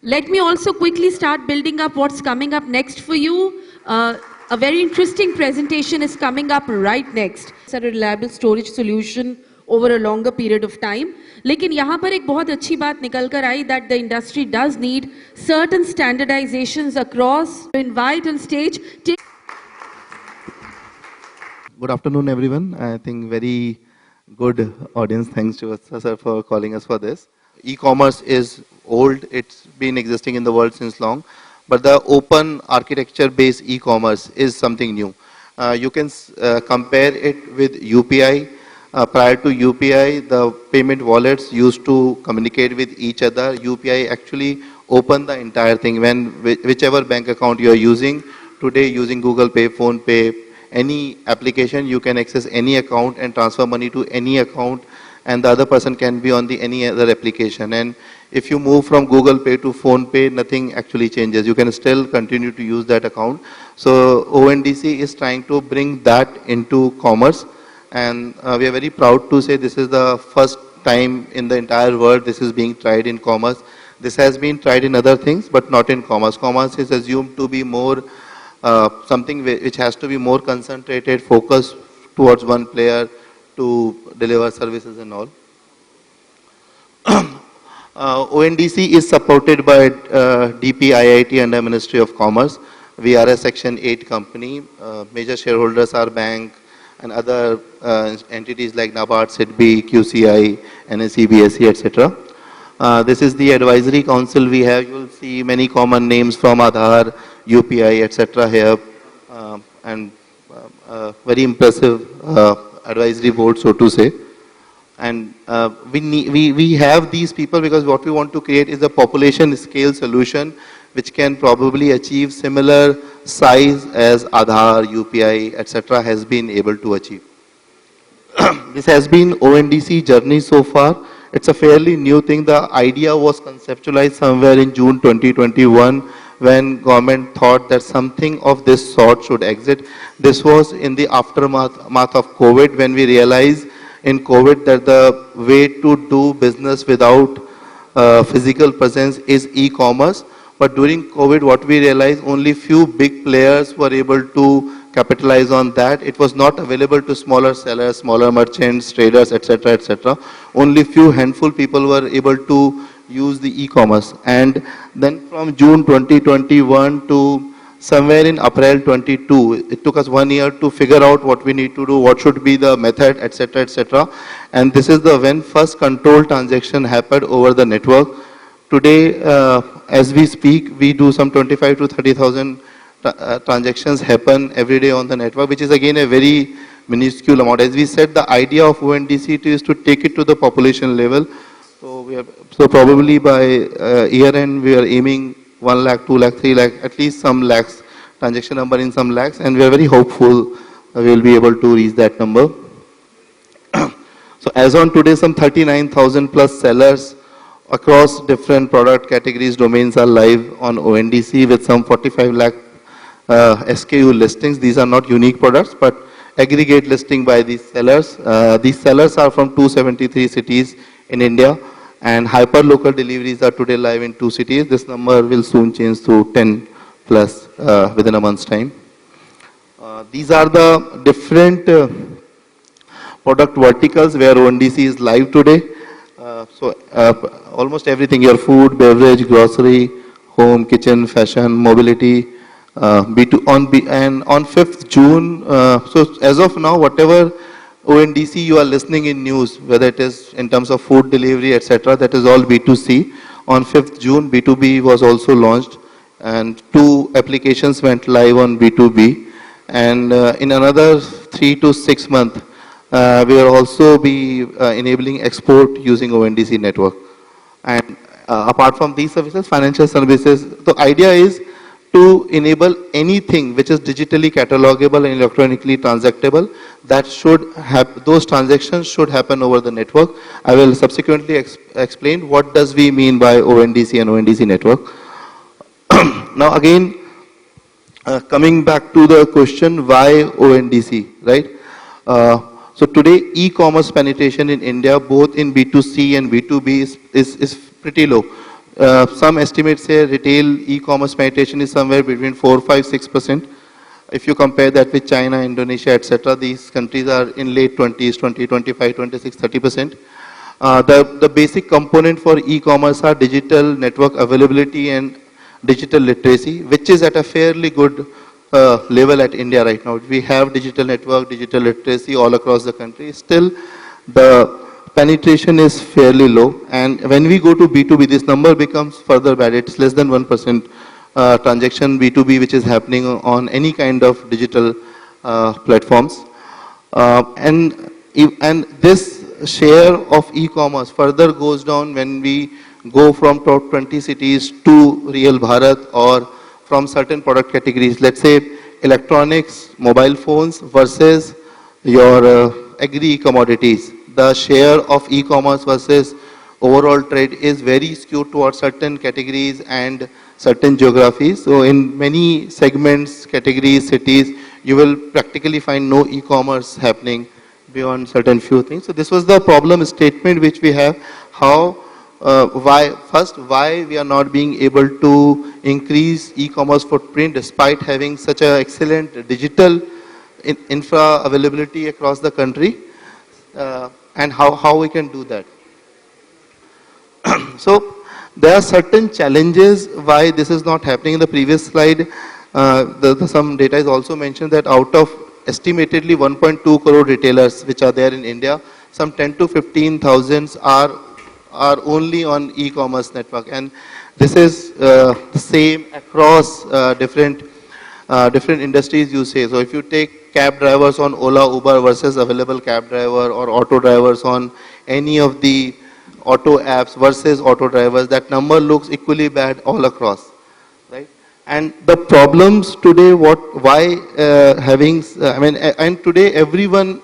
Let me also quickly start building up what's coming up next for you. A very interesting presentation is coming up right next. It's a reliable storage solution over a longer period of time. लेकिन यहाँ पर एक बहुत अच्छी बात निकल कर आई that the industry does need certain standardizations across. To invite on stage. Good afternoon, everyone. I think very good audience. Thanks to us, sir, for calling us for this. E-commerce is old. It's been existing in the world since long. But the open architecture-based e-commerce is something new. You can compare it with UPI. Prior to UPI, the payment wallets used to communicate with each other. UPI actually opened the entire thing. When whichever bank account you are using, today using Google Pay, Phone Pay, any application, you can access any account and transfer money to any account, and the other person can be on any other application. And if you move from Google Pay to Phone Pay, nothing actually changes. You can still continue to use that account. So ONDC is trying to bring that into commerce, and we are very proud to say this is the first time in the entire world this is being tried in commerce. This has been tried in other things, but not in commerce. Commerce is assumed to be more something which has to be more concentrated, focused towards one player to deliver services and all. ONDC is supported by DP, IIT and the Ministry of Commerce. We are a Section 8 company. Major shareholders are bank and other entities like NABARD, SIDBI, QCI, NSE, BSE, etc. This is the advisory council we have. You will see many common names from Aadhaar, UPI, etc. here, and very impressive advisory board, so to say. And we have these people because what we want to create is a population scale solution which can probably achieve similar size as Aadhaar, UPI, etc. has been able to achieve. This has been ONDC journey so far. It's a fairly new thing. The idea was conceptualized somewhere in June 2021 when government thought that something of this sort should exist. This was in the aftermath of COVID, when we realized in COVID that the way to do business without physical presence is e-commerce. But during COVID, what we realized, only few big players were able to capitalize on that. It was not available to smaller sellers, smaller merchants, traders, etc., etc. Only few handful people were able to use the e-commerce. And then from June 2021 to somewhere in April 22, it took us 1 year to figure out what we need to do, what should be the method, etc., etc. And this is the when first control transaction happened over the network. Today, as we speak, we do some 25 to 30,000 transactions happen every day on the network, which is again a very minuscule amount. As we said, the idea of ONDC is to take it to the population level. So probably by year end, we are aiming 1 lakh, 2 lakh, 3 lakh, at least some lakhs, transaction number in some lakhs, and we are very hopeful we will be able to reach that number. So as on today, some 39,000 plus sellers across different product categories, domains are live on ONDC with some 45 lakh SKU listings. These are not unique products, but aggregate listing by these sellers. These sellers are from 273 cities in India, and hyper-local deliveries are today live in 2 cities. This number will soon change to 10 plus within a month's time. These are the different product verticals where ONDC is live today. Almost everything, your food, beverage, grocery, home, kitchen, fashion, mobility, and on 5th June, so as of now, whatever ONDC you are listening in news, whether it is in terms of food delivery, etc., that is all B2C. On 5th June, B2B was also launched, and 2 applications went live on B2B. And in another 3 to 6 months, we will also be enabling export using ONDC network. And apart from these services, financial services, the idea is to enable anything which is digitally catalogable and electronically transactable. That should have, those transactions should happen over the network. I will subsequently explain what does we mean by ONDC and ONDC network. Now again, coming back to the question, why ONDC, right? So today, e-commerce penetration in India, both in B2C and B2B is pretty low. Some estimates say retail e-commerce penetration is somewhere between 4, 5, 6%. If you compare that with China, Indonesia, etc., these countries are in late 20s, 20, 25, 26, 30%. The basic component for e-commerce are digital network availability and digital literacy, which is at a fairly good level at India right now. We have digital network, digital literacy all across the country. Still, the penetration is fairly low. And when we go to B2B, this number becomes further bad. It's less than 1% transaction B2B, which is happening on any kind of digital platforms. And this share of e-commerce further goes down when we go from top 20 cities to real Bharat or from certain product categories. Let's say electronics, mobile phones versus your agri commodities. The share of e-commerce versus overall trade is very skewed towards certain categories and certain geographies. So in many segments, categories, cities, you will practically find no e-commerce happening beyond certain few things. So this was the problem statement which we have. How, why we are not being able to increase e-commerce footprint despite having such an excellent digital infra availability across the country, and how we can do that. So there are certain challenges why this is not happening. In the previous slide, some data is also mentioned that out of estimatedly 1.2 crore retailers which are there in India, some 10 to 15,000 are only on e-commerce network, and this is the same across different industries you say. So if you take cab drivers on Ola, Uber versus available cab driver, or auto drivers on any of the auto apps versus auto drivers, that number looks equally bad all across, right? And the problems today, and today everyone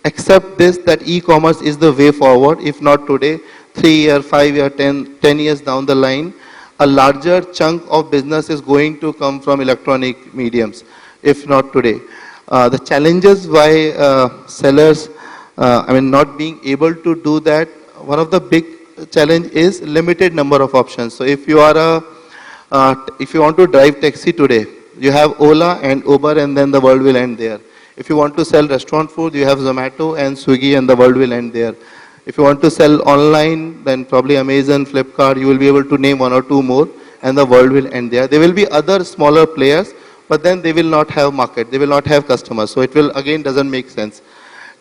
accept this, that e-commerce is the way forward. If not today, 3 year, 5 year, 10 years down the line, a larger chunk of business is going to come from electronic mediums, if not today. The challenges why sellers, not being able to do that, one of the big challenge is limited number of options. So if you are if you want to drive taxi today, you have Ola and Uber, and then the world will end there. If you want to sell restaurant food, you have Zomato and Swiggy, and the world will end there. If you want to sell online, then probably Amazon, Flipkart, you will be able to name one or two more, and the world will end there. There will be other smaller players, but then they will not have market, they will not have customers. So it will, again, doesn't make sense.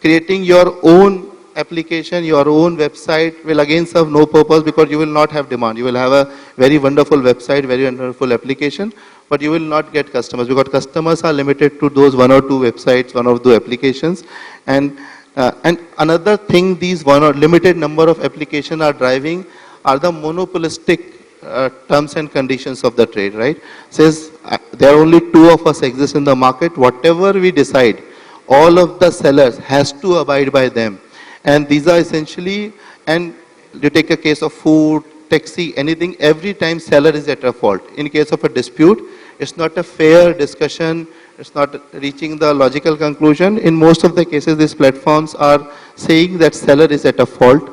Creating your own application, your own website will again serve no purpose, because you will not have demand. You will have a very wonderful website, very wonderful application, but you will not get customers, because customers are limited to those one or two websites, one or two applications. And another thing these one or limited number of applications are driving are the monopolistic terms and conditions of the trade, right? Says there are only two of us exist in the market. Whatever we decide, all of the sellers has to abide by them. And these are essentially, and you take a case of food, taxi, anything, every time seller is at a fault. In case of a dispute, it's not a fair discussion, it's not reaching the logical conclusion. In most of the cases, these platforms are saying that seller is at a fault.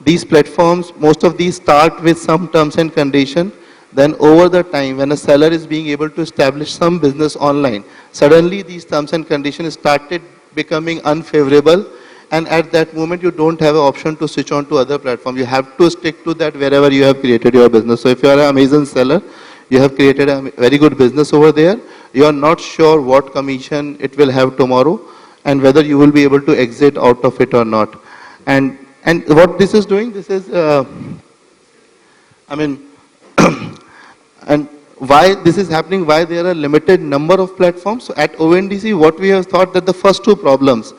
These platforms, most of these start with some terms and condition. Then over the time, when a seller is being able to establish some business online, suddenly these terms and conditions started becoming unfavorable. And at that moment, you don't have an option to switch on to other platforms. You have to stick to that wherever you have created your business. So if you are an Amazon seller, you have created a very good business over there. You are not sure what commission it will have tomorrow and whether you will be able to exit out of it or not. And what this is doing, this is, and why this is happening, why there are a limited number of platforms. So at ONDC, what we have thought that the first two problems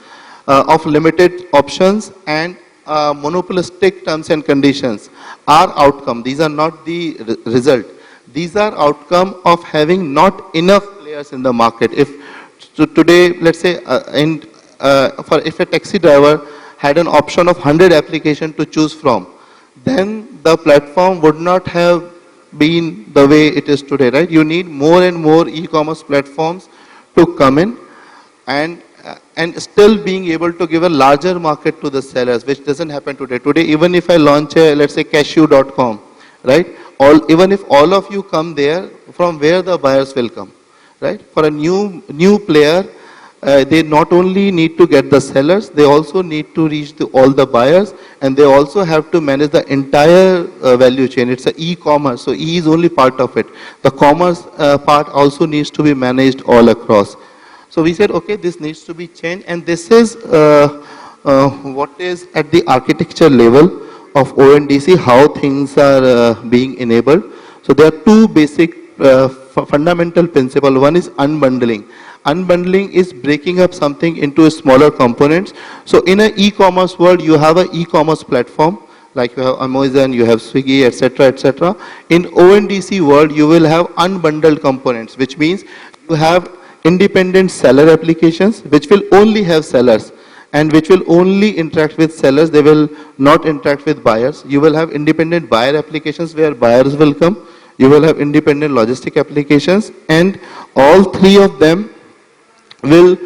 of limited options and monopolistic terms and conditions are outcome. These are not the result. These are outcome of having not enough players in the market. If so today, let's say, if a taxi driver had an option of 100 applications to choose from, then the platform would not have been the way it is today, right? You need more and more e-commerce platforms to come in, and still being able to give a larger market to the sellers, which doesn't happen today. Today, even if I launch a, let's say, Cashew.com, right? Even if all of you come there, from where the buyers will come, right? For a new player, they not only need to get the sellers, they also need to reach all the buyers, and they also have to manage the entire value chain. It's an e-commerce, so E is only part of it. The commerce part also needs to be managed all across. So we said, okay, this needs to be changed, and this is what is at the architecture level of ONDC, how things are being enabled. So there are two basic fundamental principles. One is unbundling. Unbundling is breaking up something into smaller components. So in an e-commerce world, you have an e-commerce platform, like you have Amazon, you have Swiggy, etc., etc. In ONDC world, you will have unbundled components, which means you have independent seller applications, which will only have sellers, and which will only interact with sellers. They will not interact with buyers. You will have independent buyer applications where buyers will come. You will have independent logistic applications, and all three of them will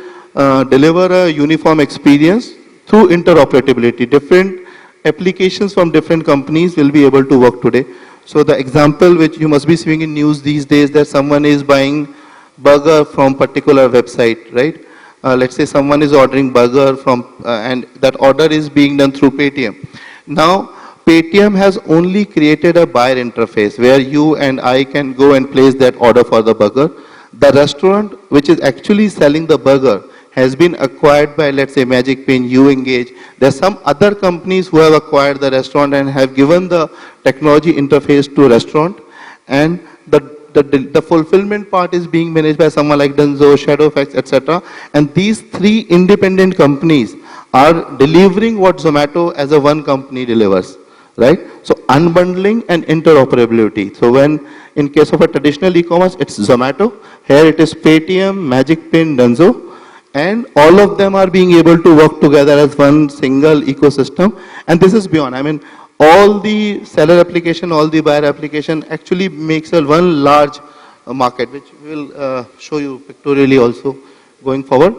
deliver a uniform experience through interoperability. Different applications from different companies will be able to work today. So the example which you must be seeing in news these days, that someone is buying burger from particular website, right? Let's say someone is ordering burger from, and that order is being done through Paytm. Now, Paytm has only created a buyer interface where you and I can go and place that order for the burger. The restaurant which is actually selling the burger has been acquired by, let's say, Magic Pin, You Engage. There are some other companies who have acquired the restaurant and have given the technology interface to restaurant, and the fulfillment part is being managed by someone like Dunzo, Shadowfax, etc. And these three independent companies are delivering what Zomato as a one company delivers, right? So unbundling and interoperability. So when in case of a traditional e-commerce, it's Zomato. Here it is Paytm, Magic Pin, Dunzo, and all of them are being able to work together as one single ecosystem. And this is beyond. I mean, all the seller application, all the buyer application actually makes a one large market, which we will show you pictorially also going forward.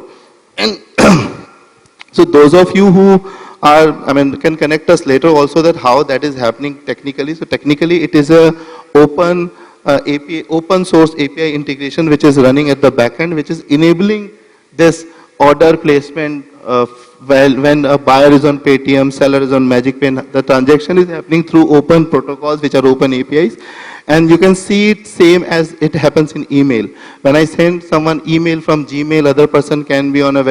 And so those of you who are, I mean, can connect us later also that how that is happening technically. So technically it is a open API, open source API integration which is running at the back end, which is enabling this order placement when a buyer is on Paytm, seller is on Magic Pin. The transaction is happening through open protocols which are open APIs. And you can see it same as it happens in email. When I send someone email from Gmail, other person can be on a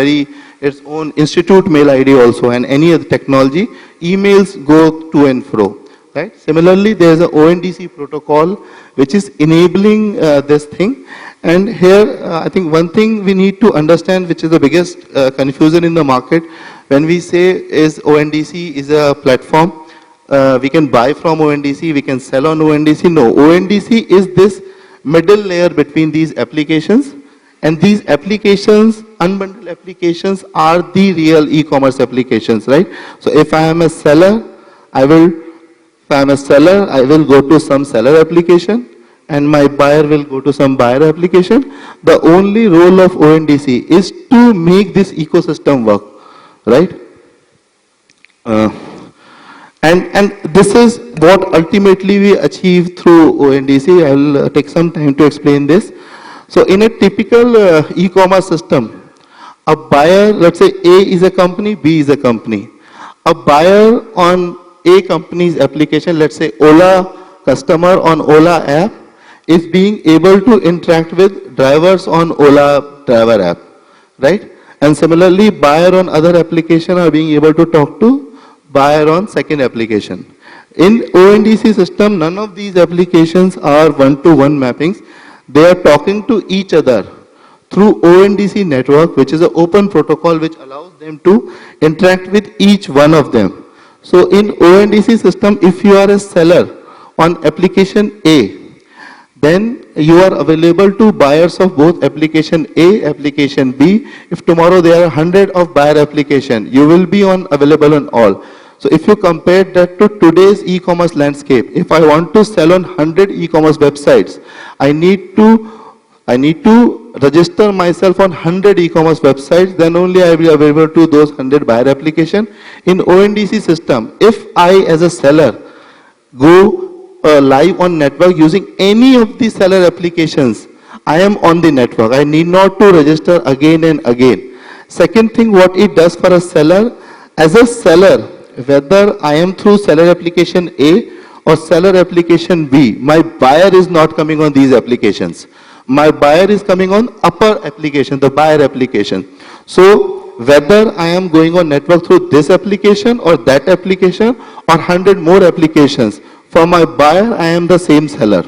its own institute mail ID also, and any other technology, emails go to and fro. Right? Similarly, there is a ONDC protocol which is enabling this thing. And here, I think one thing we need to understand, which is the biggest confusion in the market, when we say is ONDC is a platform, we can buy from ONDC, we can sell on ONDC. No, ONDC is this middle layer between these applications, and these applications, unbundled applications, are the real e-commerce applications, right? So if I am a seller, I will go to some seller application, and my buyer will go to some buyer application. The only role of ONDC is to make this ecosystem work, right? And this is what ultimately we achieve through ONDC. I will take some time to explain this. So in a typical e-commerce system, a buyer, let's say A is a company, B is a company. A buyer on A company's application, let's say Ola customer on Ola app, is being able to interact with drivers on Ola driver app, right? And similarly, buyer on other application are being able to talk to buyer on second application. In ONDC system, none of these applications are one-to-one mappings. They are talking to each other through ONDC network, which is an open protocol which allows them to interact with each one of them. So in ONDC system, if you are a seller on application A, then you are available to buyers of both application A, application B. If tomorrow there are 100 of buyer application, you will be available on all. So if you compare that to today's e-commerce landscape, if I want to sell on 100 e-commerce websites, I need to register myself on 100 e-commerce websites, then only I will be available to those 100 buyer application. In ONDC system, if I as a seller go live on network using any of the seller applications, I am on the network. I need not to register again and again. Second thing, what it does for a seller, as a seller, whether I am through seller application A or seller application B, my buyer is not coming on these applications. My buyer is coming on upper application, the buyer application. So whether I am going on network through this application or that application or 100 more applications, for my buyer, I am the same seller.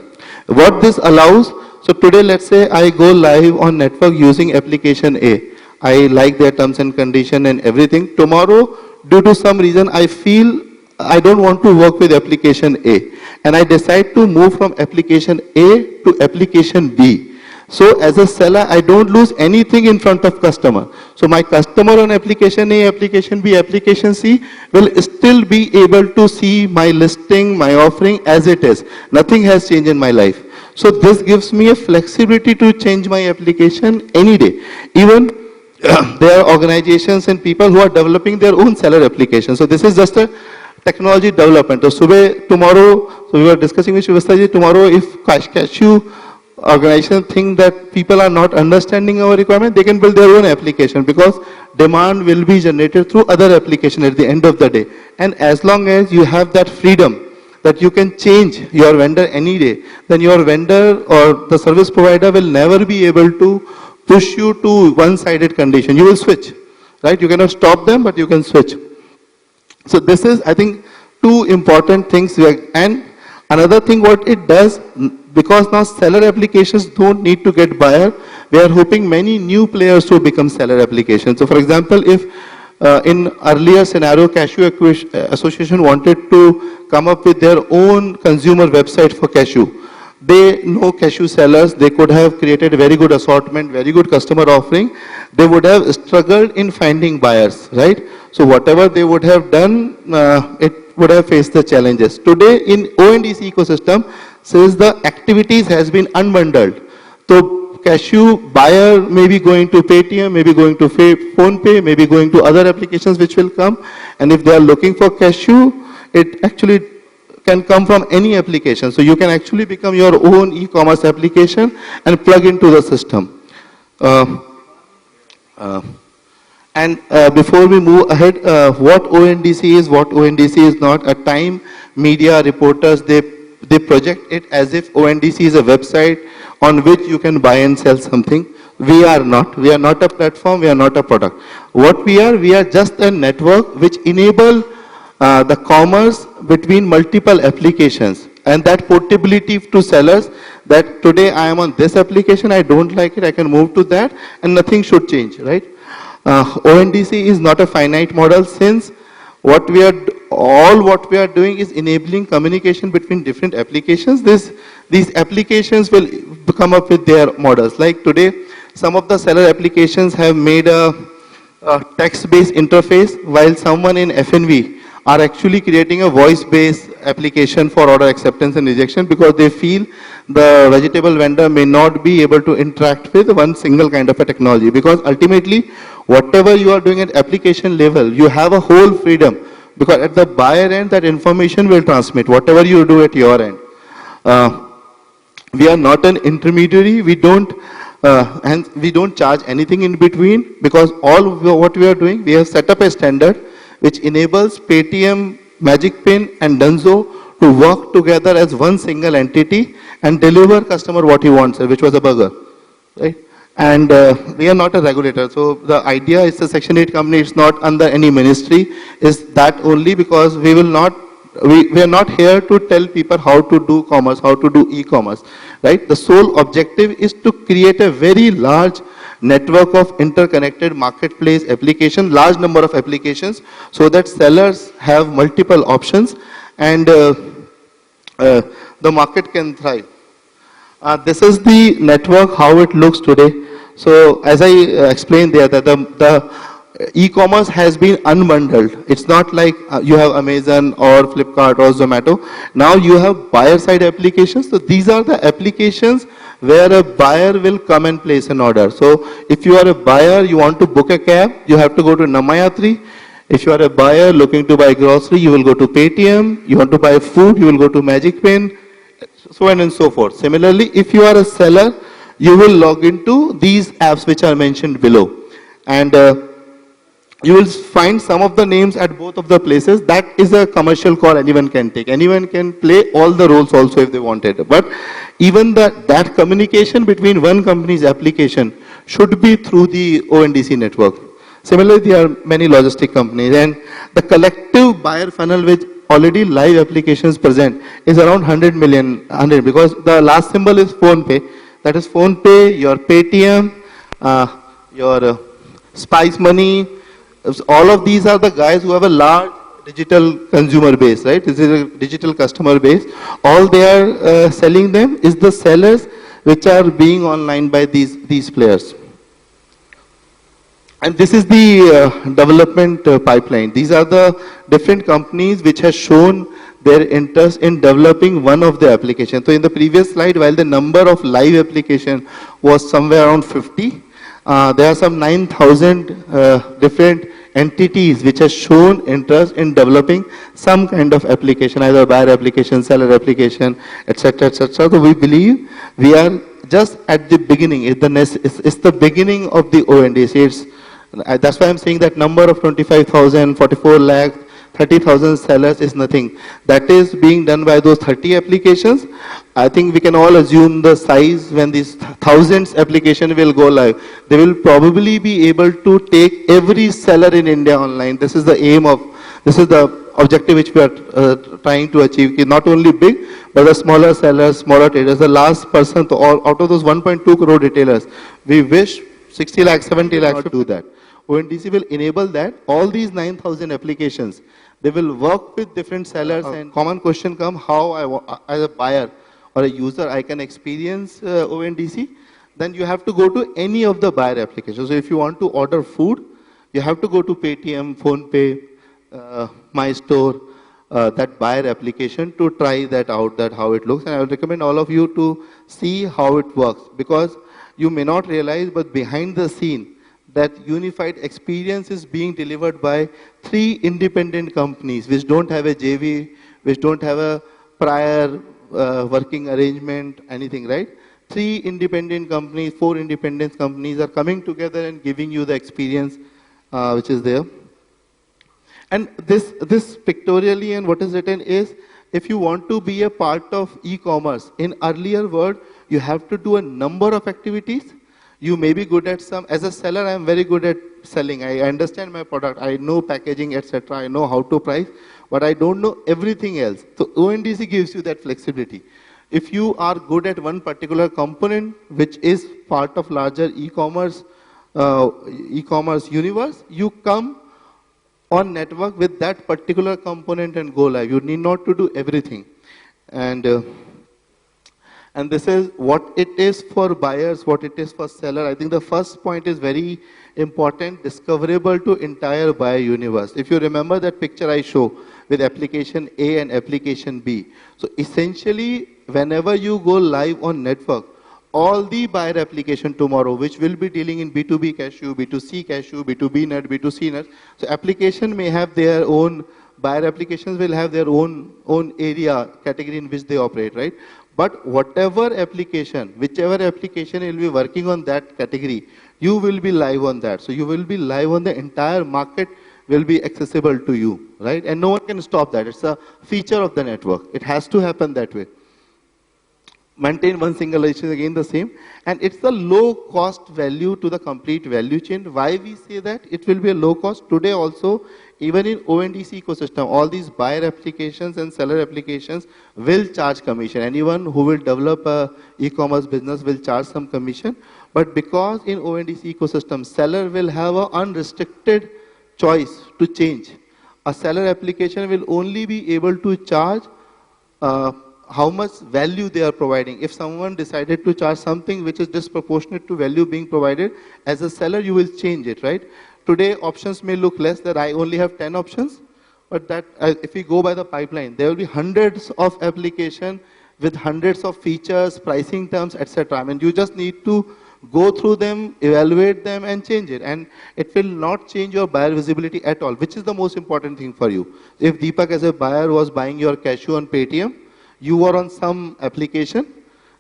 What this allows, so today let's say I go live on network using application A. I like their terms and condition and everything. Tomorrow, due to some reason, I feel I don't want to work with application A. And I decide to move from application A to application B. So as a seller, I don't lose anything in front of customer. So my customer on application A, application B, application C will still be able to see my listing, my offering as it is. Nothing has changed in my life. So this gives me a flexibility to change my application any day. Even there are organizations and people who are developing their own seller application. So this is just a technology development. So tomorrow, so we were discussing with Shivastaji, tomorrow if Cashew organization think that people are not understanding our requirement, they can build their own application because demand will be generated through other application at the end of the day. And as long as you have that freedom that you can change your vendor any day, then your vendor or the service provider will never be able to push you to one-sided condition. You will switch, right? You cannot stop them, but you can switch. So this is, I think, two important things. And another thing what it does, because now seller applications don't need to get buyer, we are hoping many new players to become seller applications. So for example, if in earlier scenario, Cashew Association wanted to come up with their own consumer website for Cashew. They know Cashew sellers, they could have created very good assortment, very good customer offering. They would have struggled in finding buyers, right? So whatever they would have done, it would have faced the challenges. Today in ONDC ecosystem, since the activities has been unbundled, so Cashew buyer may be going to Paytm, maybe going to PhonePe, maybe going to other applications which will come. And if they are looking for Cashew, it actually can come from any application. So you can actually become your own e-commerce application and plug into the system. Before we move ahead, what ONDC is, what ONDC is not, at time media reporters, they project it as if ONDC is a website on which you can buy and sell something. We are not. We are not a platform, we are not a product. What we are just a network which enable the commerce between multiple applications and that portability to sellers, that today I am on this application, I don't like it, I can move to that and nothing should change, right? ONDC is not a finite model, since what we are doing is enabling communication between different applications. These applications will come up with their models. Like today, some of the seller applications have made a text-based interface, while someone in FNV are actually creating a voice-based application for order acceptance and rejection, because they feel the vegetable vendor may not be able to interact with one single kind of a technology. Because ultimately, whatever you are doing at application level, you have a whole freedom, because at the buyer end, that information will transmit, whatever you do at your end. We are not an intermediary, and we don't charge anything in between, because all what we are doing, we have set up a standard which enables Paytm, MagicPin and Dunzo to work together as one single entity and deliver customer what he wants, which was a burger, right? And we are not a regulator, so the idea is a Section 8 company, it's not under any ministry, is that only because we are not here to tell people how to do commerce, how to do e-commerce, right? The sole objective is to create a very large network of interconnected marketplace application, large number of applications, so that sellers have multiple options and the market can thrive. This is the network, how it looks today. So as I explained there, that the e-commerce has been unbundled. It's not like you have Amazon or Flipkart or Zomato. Now you have buyer side applications. So these are the applications where a buyer will come and place an order. So if you are a buyer, you want to book a cab, you have to go to Namayatri. If you are a buyer looking to buy grocery, you will go to Paytm. You want to buy food, you will go to MagicPin. so on and so forth. Similarly, if you are a seller, you will log into these apps which are mentioned below. And you will find some of the names at both of the places. That is a commercial call anyone can take. Anyone can play all the roles also if they wanted. But even that communication between one company's application should be through the ONDC network. Similarly, there are many logistic companies, and the collective buyer funnel with already live applications present is around 100 million, 100, because the last symbol is phone pay. That is phone pay, your Paytm, your Spice Money. All of these are the guys who have a large digital consumer base, right? This is a digital customer base. All they are selling them is the sellers which are being online by these players. And this is the development pipeline. These are the different companies which has shown their interest in developing one of the applications. So in the previous slide, while the number of live application was somewhere around 50, there are some 9,000 different entities which has shown interest in developing some kind of application, either buyer application, seller application, etc., etc. So we believe we are just at the beginning. It's the beginning of the ONDC. That's why I'm saying that number of 25,000, 44 lakh, 30,000 sellers is nothing. That is being done by those 30 applications. I think we can all assume the size when these thousands application will go live. They will probably be able to take every seller in India online. This is the aim of, this is the objective which we are trying to achieve. Not only big, but the smaller sellers, smaller traders, the last person, out of those 1.2 crore retailers, we wish 60 lakhs, 70 lakhs to do that. ONDC will enable that. All these 9,000 applications, they will work with different sellers. And common question come, how as a buyer or a user, I can experience ONDC. Then you have to go to any of the buyer applications. So if you want to order food, you have to go to Paytm, PhonePe, My Store, that buyer application to try that out, that how it looks. And I would recommend all of you to see how it works, because you may not realize, but behind the scene, that unified experience is being delivered by 3 independent companies which don't have a JV, which don't have a prior working arrangement, anything, right? 3 independent companies, 4 independent companies are coming together and giving you the experience which is there. And this pictorially and what is written is, if you want to be a part of e-commerce, in earlier world, you have to do a number of activities. You may be good at some. As a seller, I am very good at selling. I understand my product. I know packaging, etc. I know how to price, but I don't know everything else. So ONDC gives you that flexibility. If you are good at one particular component, which is part of larger e-commerce universe, you come on network with that particular component and go live. You need not to do everything. And this is what it is for buyers, what it is for seller. I think the first point is very important, discoverable to entire buyer universe. If you remember that picture I show with application A and application B. So essentially, whenever you go live on network, all the buyer application tomorrow, which will be dealing in B2B Cashew, B2C Cashew, B2B net, B2C net. So application may have their own, buyer applications will have their own area, category in which they operate, right? But whatever application, whichever application will be working on that category, you will be live on that. So you will be live on the entire market, will be accessible to you, right? And no one can stop that. It's a feature of the network. It has to happen that way. Maintain one single license, again the same. And it's the low cost value to the complete value chain. Why we say that? It will be a low cost. Today also, even in ONDC ecosystem, all these buyer applications and seller applications will charge commission. Anyone who will develop a e-commerce business will charge some commission. But because in ONDC ecosystem, seller will have an unrestricted choice to change. A seller application will only be able to charge how much value they are providing. If someone decided to charge something which is disproportionate to value being provided, as a seller you will change it, right? Today options may look less, that I only have 10 options, but that if we go by the pipeline, there will be hundreds of applications with hundreds of features, pricing terms, etc. I mean, you just need to go through them, evaluate them and change it. And it will not change your buyer visibility at all, which is the most important thing for you. If Deepak as a buyer was buying your Cashew on Paytm, you were on some application,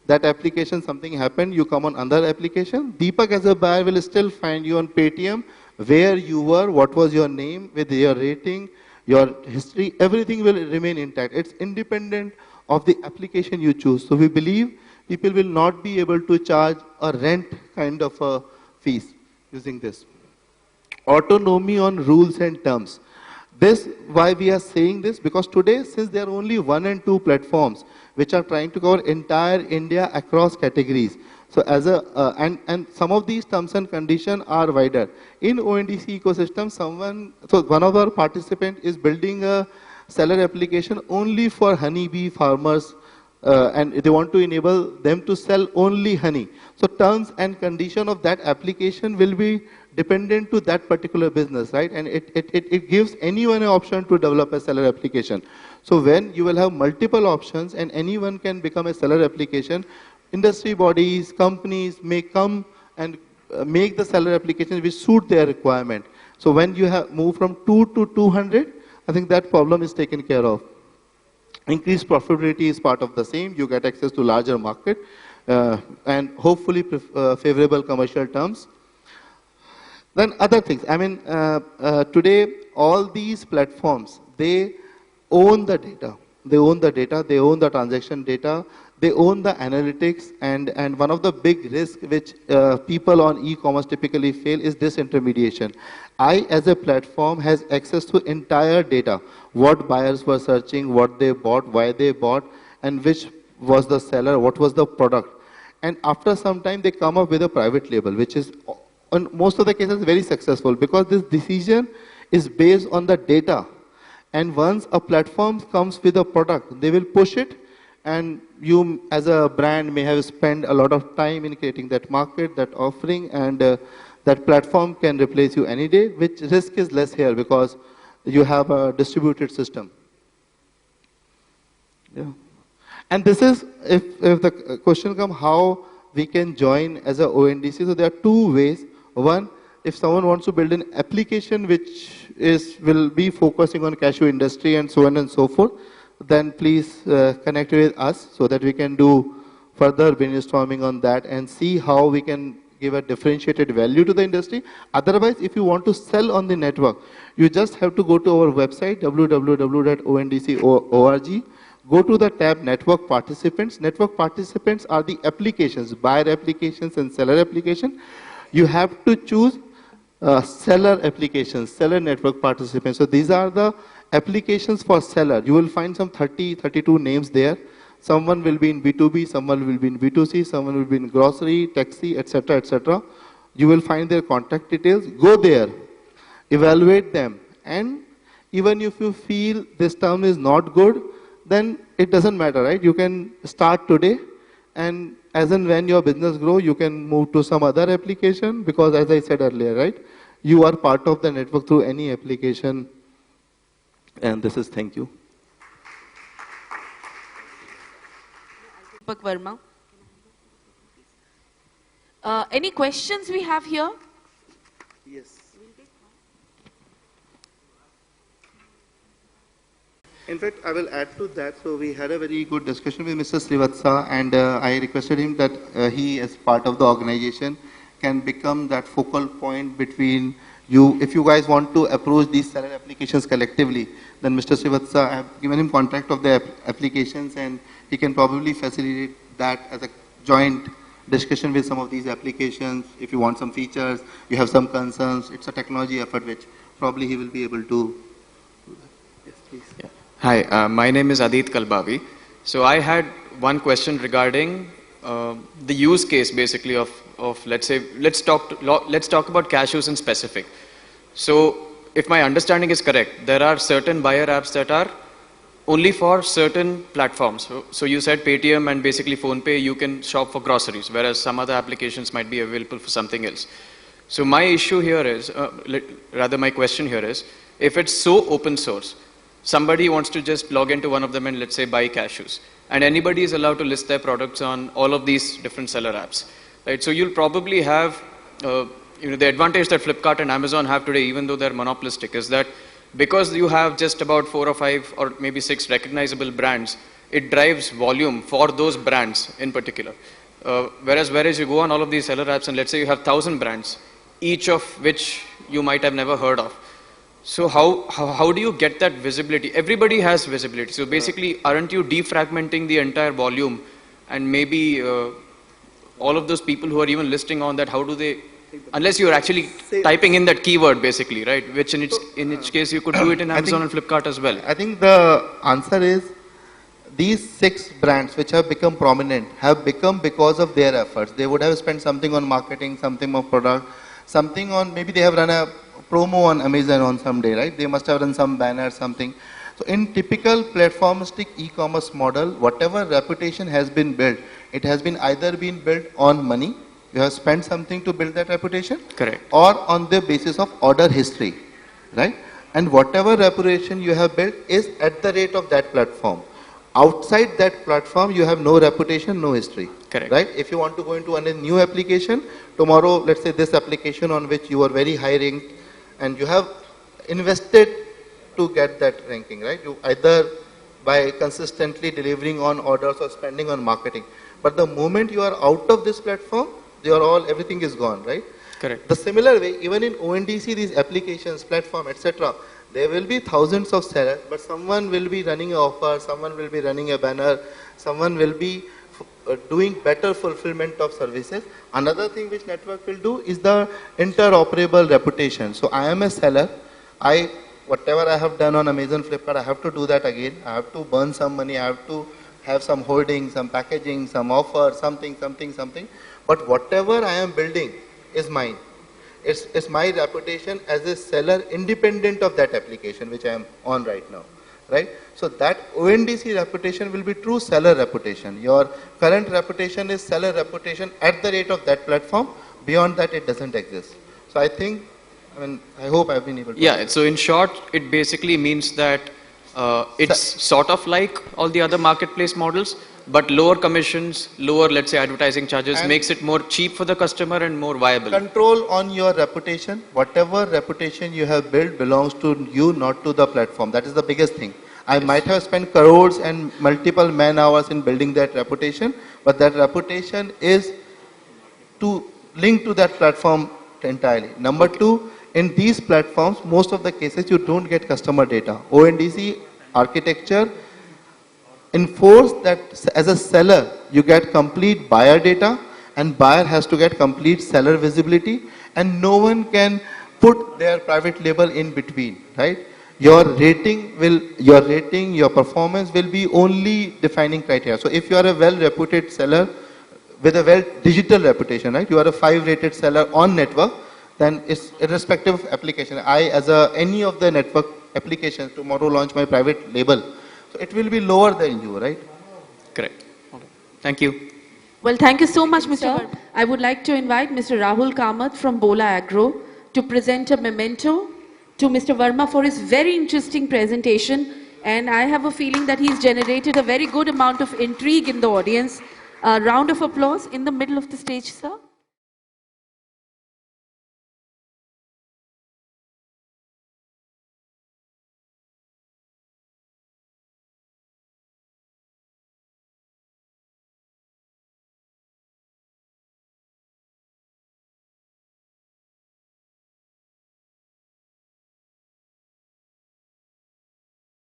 that application something happened, you come on another application, Deepak as a buyer will still find you on Paytm, where you were, what was your name, with your rating, your history, everything will remain intact. It's independent of the application you choose. So we believe people will not be able to charge a rent kind of a fees using this. Autonomy on rules and terms. This, why we are saying this, because today, since there are only 1 and 2 platforms which are trying to cover entire India across categories. So as a, and some of these terms and conditions are wider. In ONDC ecosystem, so one of our participants is building a seller application only for honeybee farmers, and they want to enable them to sell only honey. So terms and condition of that application will be dependent to that particular business, right? And it gives anyone an option to develop a seller application. So when you will have multiple options and anyone can become a seller application, industry bodies, companies may come and make the seller application which suit their requirement. So when you have moved from 2 to 200, I think that problem is taken care of. Increased profitability is part of the same. You get access to larger market and hopefully favorable commercial terms. Then other things. I mean, today all these platforms, they own the data. They own the data. They own the transaction data. They own the analytics. And one of the big risks which people on e-commerce typically fail is disintermediation. I, as a platform, has access to entire data. What buyers were searching, what they bought, why they bought, and which was the seller, what was the product. And after some time, they come up with a private label, which is, in most of the cases, very successful because this decision is based on the data. And once a platform comes with a product, they will push it, and you, as a brand, may have spent a lot of time in creating that market, that offering, and that platform can replace you any day, which risk is less here because you have a distributed system. Yeah. And this is, if the question comes, how we can join as a ONDC. So there are 2 ways. One, if someone wants to build an application which will be focusing on cashew industry and so on and so forth, then please connect with us so that we can do further brainstorming on that and see how we can give a differentiated value to the industry. Otherwise, if you want to sell on the network, you just have to go to our website, www.ondc.org. Go to the tab Network Participants. Network Participants are the applications, buyer applications and seller applications. You have to choose seller applications, seller network participants. So these are the applications for seller. You will find some 32 names there. Someone will be in B2B, someone will be in B2C, someone will be in grocery, taxi, etc., etc. You will find their contact details. Go there, evaluate them, and even if you feel this term is not good, then it doesn't matter, right? You can start today, and as and when your business grows, you can move to some other application because, as I said earlier, right, you are part of the network through any application. And this is thank you. Deepak Verma. Any questions we have here? Yes. In fact, I will add to that. So we had a very good discussion with Mr. Srivatsa, and I requested him that he, as part of the organization, can become that focal point between you. If you guys want to approach these seller applications collectively, then Mr. Srivatsa, I have given him contact of the applications, and he can probably facilitate that as a joint discussion with some of these applications. If you want some features, you have some concerns, it's a technology effort which probably he will be able to do that. Yes, please. Yeah. Hi, my name is Adit Kalbavi. So I had one question regarding the use case basically of let's say, let's talk about cashews in specific. So if my understanding is correct, there are certain buyer apps that are only for certain platforms. So you said Paytm and basically PhonePe, you can shop for groceries, whereas some other applications might be available for something else. So my issue here is, rather my question here is, if it's so open source, somebody wants to just log into one of them and let's say buy cashews, and anybody is allowed to list their products on all of these different seller apps, right? So you'll probably have, the advantage that Flipkart and Amazon have today, even though they're monopolistic, is that because you have just about 4 or 5 or maybe 6 recognizable brands it drives volume for those brands in particular. Whereas you go on all of these seller apps and let's say you have 1,000 brands, each of which you might have never heard of. So how do you get that visibility? Everybody has visibility. So basically, aren't you defragmenting the entire volume, and maybe all of those people who are even listing on that, how do they, unless you're actually typing in that keyword basically, right? Which in each case you could do it in Amazon and Flipkart as well. I think the answer is these 6 brands which have become prominent have become because of their efforts. They would have spent something on marketing, something on product, something on, maybe they have run a promo on Amazon on some day, right? They must have run some banner, something. So in typical platformistic e-commerce model, whatever reputation has been built, it has been either been built on money, you have spent something to build that reputation, correct, or on the basis of order history, right? And whatever reputation you have built is at the rate of that platform. Outside that platform, you have no reputation, no history. Correct. Right? If you want to go into a new application, tomorrow, let's say this application on which you are very high ranked and you have invested to get that ranking, right? You either by consistently delivering on orders or spending on marketing. But the moment you are out of this platform, everything is gone, right? correct. The similar way, even in ONDC, these applications, platform, etc., there will be thousands of sellers, but someone will be running an offer, someone will be running a banner, someone will be doing better fulfillment of services. Another thing which network will do is the interoperable reputation. So I am a seller. Whatever I have done on Amazon, Flipkart, I have to do that again. I have to burn some money. I have to have some holding, some packaging, some offer, something. But whatever I am building is mine. It's my reputation as a seller independent of that application which I am on right now, right? So that ONDC reputation will be true seller reputation. Your current reputation is seller reputation at the rate of that platform. Beyond that, it doesn't exist. So I think, I hope I've been able to. Yeah, so in short, it basically means that it's sort of like all the other marketplace models, but lower commissions, lower, let's say, advertising charges, and makes it more cheap for the customer and more viable. Control on your reputation. Whatever reputation you have built belongs to you, not to the platform. That is the biggest thing. I might have spent crores and multiple man hours in building that reputation, but that reputation is to link to that platform entirely. Number two, in these platforms, most of the cases you don't get customer data. ONDC architecture enforce that as a seller, you get complete buyer data and buyer has to get complete seller visibility and no one can put their private label in between, right? Your rating, your performance will be only defining criteria. So if you are a well-reputed seller with a digital reputation, right? You are a 5-rated seller on network, then it's irrespective of application. As any of the network applications tomorrow launch my private label. So it will be lower than you, right? Correct. Okay. Thank you. Well, thank you so much, Mr. Verma. I would like to invite Mr. Rahul Kamath from Bola Agro to present a memento to Mr. Verma for his very interesting presentation. And I have a feeling that he's generated a very good amount of intrigue in the audience. A round of applause in the middle of the stage, sir.